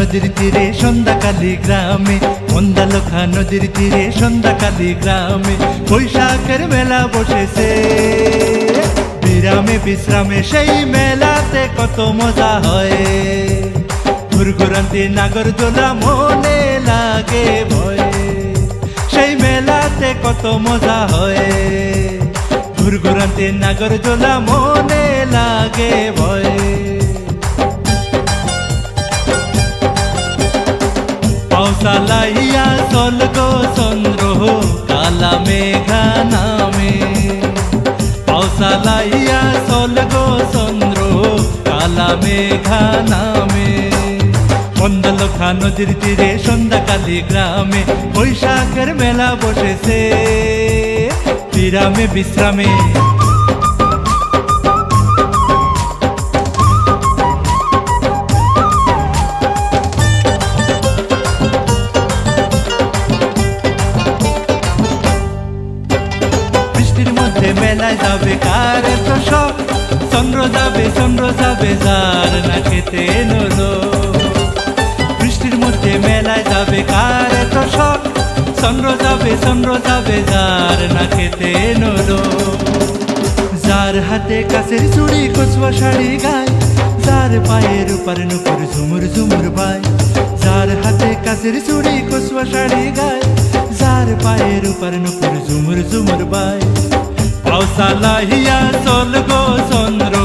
নদীর তীরে সন্ধ্যাকালী গ্রামে, মন্দালখা নদীর তীরে সন্ধ্যাকালী গ্রামে বৈশাখের মেলা বসেছে। বিরামে বিশ্রামে সেই মেলাতে কত মজা হয়, ঘুরঘুরান্তি নাগরদোলা মনে লাগে ভয়ে। সেই মেলাতে কত মজা হয়, ঘুরঘুরান্তি নাগরদোলা মনে লাগে ভয়ে। পাউসালাইয়া চল গো চন্দ্র কালা মেঘা নামে, পাউসালাইয়া চল গো চন্দ্র কালা মেঘা নামে। মন্দালখা নদীর তীরে সন্ধ্যাকালী গ্রামে বৈশাখের মেলা বসেছে। বিরামে বিশ্রামে মেলায় যাবে কার তো শখ, চন্দ্র যাবে যার না খেতে নলো। বৃষ্টির মধ্যে মেলায় যাবে কার তো শখ, চন্দ্র যাবে যার না খেতে নলো। যার হাতে কাছের চুড়ি কচুয়া শাড়ি গায়, যার পায়ের উপর নুপুর ঝুমুর ঝুমুর বায়। যার হাতে কাছের চুড়ি কচুয়া শাড়ি গায়, যার পায়ের উপর নুপুর ঝুমুর ঝুমুর বায়। পাউসালাইয়া চল গো চন্দ্র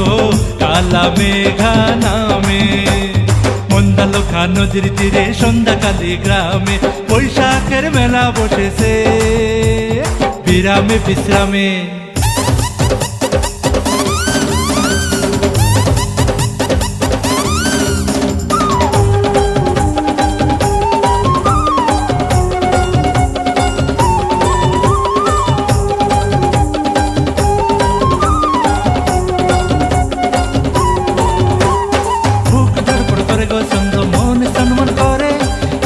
কালা মেঘা নামে, মন্দালখা নদীর তীরে সন্ধ্যাকালী গ্রামে বৈশাখের মেলা বসেছে। বিরামে বিশ্রামে চন্দ্র মন সম্মান করে,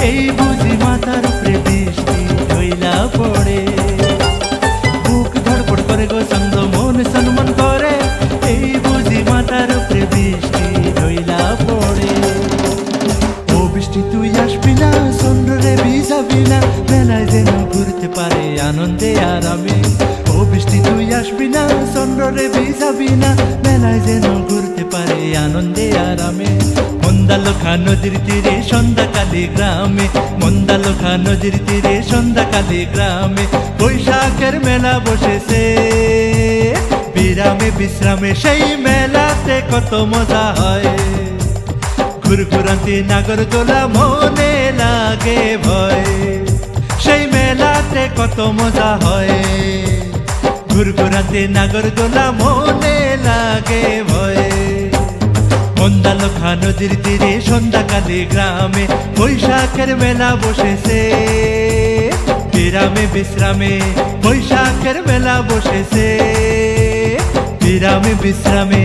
এই বুঝি মাথার উপরে বৃষ্টি হইলা পড়ে। বুক ধড়পড় করে গো চন্দ্র মন সম্মান করে, এই বুঝি মাথার উপরে বৃষ্টি হইলা পড়ে। ও বৃষ্টি তুই আসবি না, চন্দ্র রে ভিজাবি না, মেলায় যেন ঘুরতে পারে আনন্দে আরামে। ও বৃষ্টি তুই আসবি না, চন্দ্র রে ভিজাবি না, মেলায় যেন ঘুরতে পারে আনন্দে আরামে। মন্দালখা নদীর তীরে সন্ধ্যাকালী গ্রামে, মন্দালখা নদীর তীরে সন্ধ্যাকালী গ্রামে বৈশাখের মেলা বসেছে। বিরামে বিশ্রামে সেই মেলাতে কত মজা হয়, ঘুরঘুরান্তি নাগরদোলা মনে লাগে ভয়। সেই মেলাতে কত মজা হয়, ঘুরঘুরান্তি নাগরদোলা মনে লাগে ভয়। মন্দালখা নদীর তীরে সন্ধ্যাকালী গ্রামে বৈশাখের মেলা বসেছে। বিরামে বিশ্রামে বৈশাখের মেলা বসেছে। বিরামে বিশ্রামে